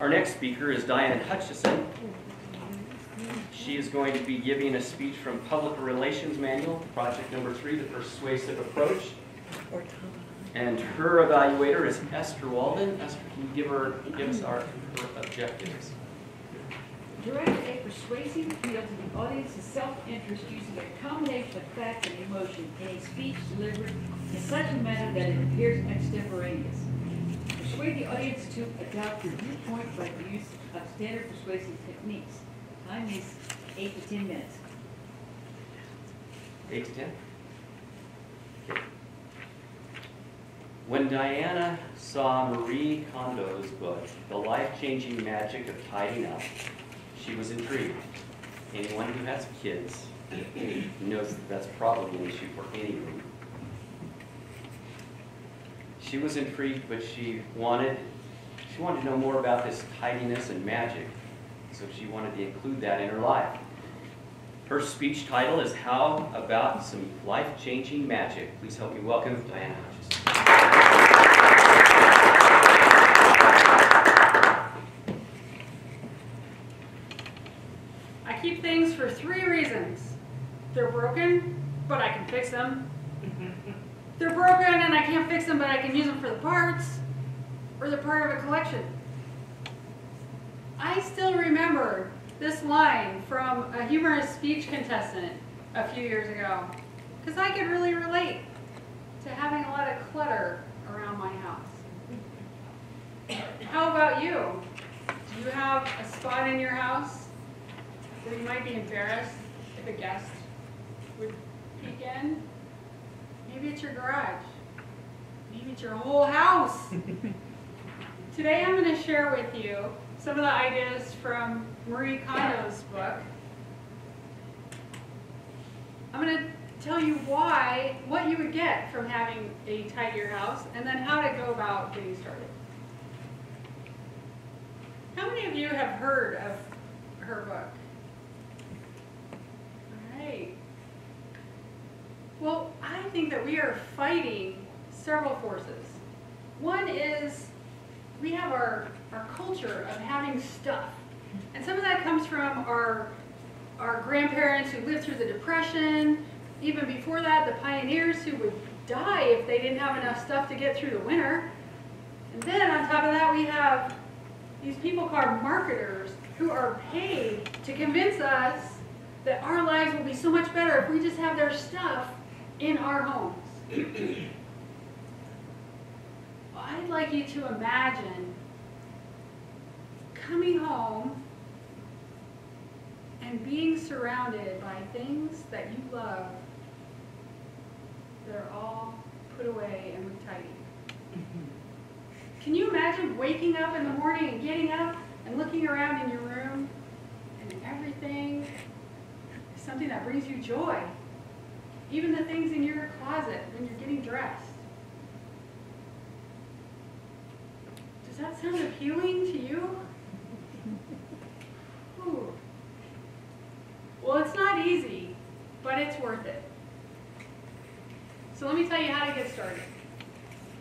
Our next speaker is Diane Hutchinson. She is going to be giving a speech from Public Relations Manual, project number 3, The Persuasive Approach. And her evaluator is Esther Walden. Esther, can you give us her objectives? Direct a persuasive appeal to the audience's self-interest using a combination of fact and emotion in a speech delivered in such a manner that it appears extemporaneous. Persuade the audience to adopt your viewpoint by the use of standard persuasive techniques. Time is 8 to 10 minutes. 8 to 10? Okay. When Diana saw Marie Kondo's book, The Life-Changing Magic of Tidying Up, she was intrigued. Anyone who has kids knows that that's probably an issue for any room. She was intrigued, but she wanted to know more about this tidiness and magic, so she wanted to include that in her life. Her speech title is How About Some Life-Changing Magic. Please help me welcome Diana Hutchinson. I keep things for 3 reasons. They're broken, but I can fix them. They're broken and I can't fix them, but I can use them for the parts, or they're part of a collection. I still remember this line from a humorous speech contestant a few years ago, because I could really relate to having a lot of clutter around my house. How about you? Do you have a spot in your house where you might be embarrassed if a guest would peek in? Maybe it's your garage. Maybe it's your whole house. Today I'm going to share with you some of the ideas from Marie Kondo's book. I'm going to tell you what you would get from having a tidier house, and then how to go about getting started. How many of you have heard of her book? All right. Well, I think that we are fighting several forces. One is we have our culture of having stuff. And some of that comes from our grandparents who lived through the Depression. Even before that, the pioneers who would die if they didn't have enough stuff to get through the winter. And then on top of that, we have these people called marketers who are paid to convince us that our lives will be so much better if we just have their stuff in our homes. Well, I'd like you to imagine coming home and being surrounded by things that you love that are all put away and retidy. Can you imagine waking up in the morning and getting up and looking around in your room and everything is something that brings you joy? Even the things in your closet when you're getting dressed. Does that sound appealing to you? Ooh. Well, it's not easy, but it's worth it. So let me tell you how to get started.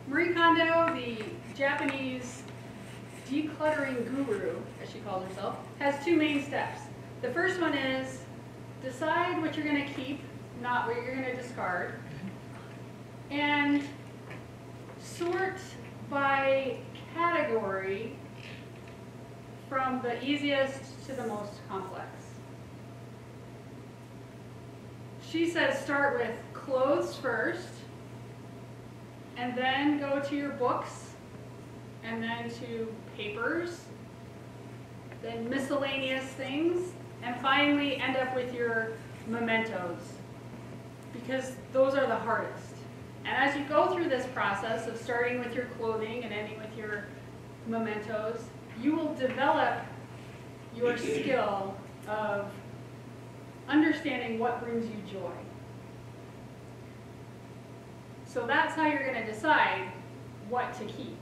Marie Kondo, the Japanese decluttering guru, as she calls herself, has 2 main steps. The first one is decide what you're going to keep, not what you're going to discard, and sort by category from the easiest to the most complex. She says start with clothes first, and then go to your books, and then to papers, then miscellaneous things, and finally end up with your mementos, because those are the hardest. And as you go through this process of starting with your clothing and ending with your mementos, you will develop your skill of understanding what brings you joy. So that's how you're going to decide what to keep.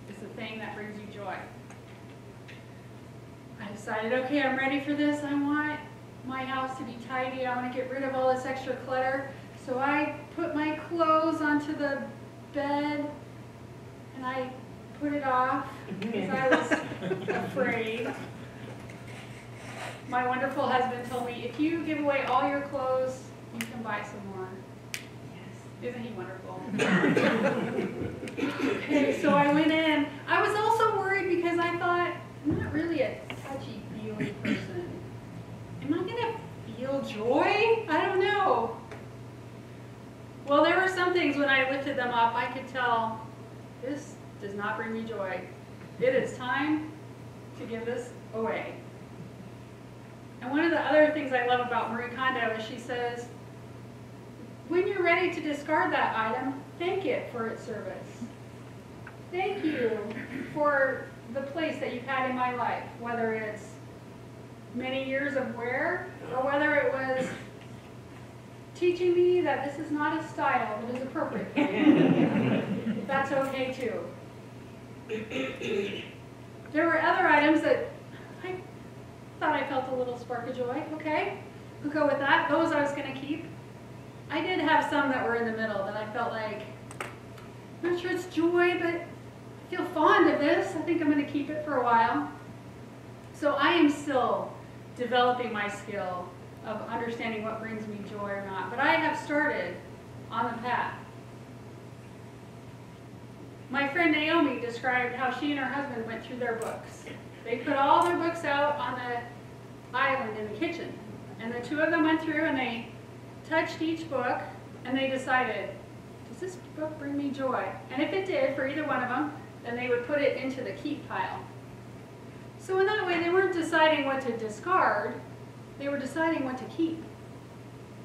It's the thing that brings you joy. I decided, okay, I'm ready for this. I want my house to be tidy. I want to get rid of all this extra clutter. So I put my clothes onto the bed and I put it off because I was afraid. My wonderful husband told me, if you give away all your clothes, you can buy some more. Isn't he wonderful? Okay, so I went in. I was also worried because I thought, I'm not really a touchy-feely person. Am I going to feel joy? I don't know. Well, there were some things when I lifted them up, I could tell, this does not bring me joy. It is time to give this away. And one of the other things I love about Marie Kondo is she says, when you're ready to discard that item, thank it for its service. Thank you for the place that you've had in my life, whether it's many years of wear or whether it was teaching me that this is not a style that is appropriate for me. That's okay too. There were other items that I thought I felt a little spark of joy. Okay, we'll go with that. Those I was going to keep. I did have some that were in the middle that I felt like, I'm not sure it's joy, but I feel fond of this. I think I'm going to keep it for a while. So I am still developing my skill of understanding what brings me joy or not. But I have started on the path. My friend Naomi described how she and her husband went through their books. They put all their books out on the island in the kitchen. And the two of them went through and they touched each book and they decided, does this book bring me joy? And if it did, for either one of them, then they would put it into the keep pile. So in that way, they weren't deciding what to discard, they were deciding what to keep.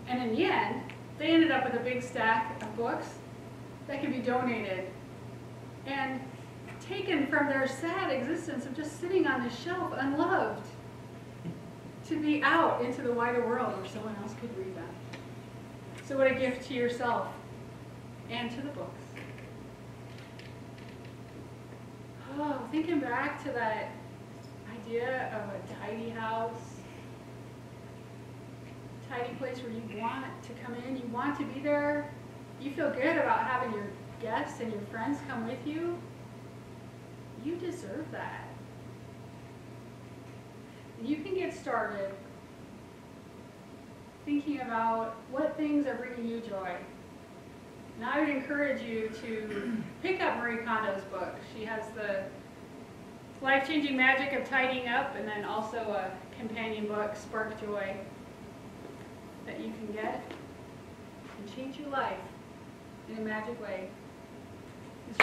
And in the end, they ended up with a big stack of books that could be donated and taken from their sad existence of just sitting on the shelf unloved to be out into the wider world where someone else could read them. So what a gift to yourself and to the books. Oh, thinking back to that idea of a tidy house, tidy place where you want to come in, you want to be there, you feel good about having your guests and your friends come with you. You deserve that. You can get started thinking about what things are bringing you joy. And I would encourage you to pick up Marie Kondo's book. She has the Life-Changing Magic of Tidying Up and then also a companion book, Spark Joy, that you can get and change your life in a magic way. It's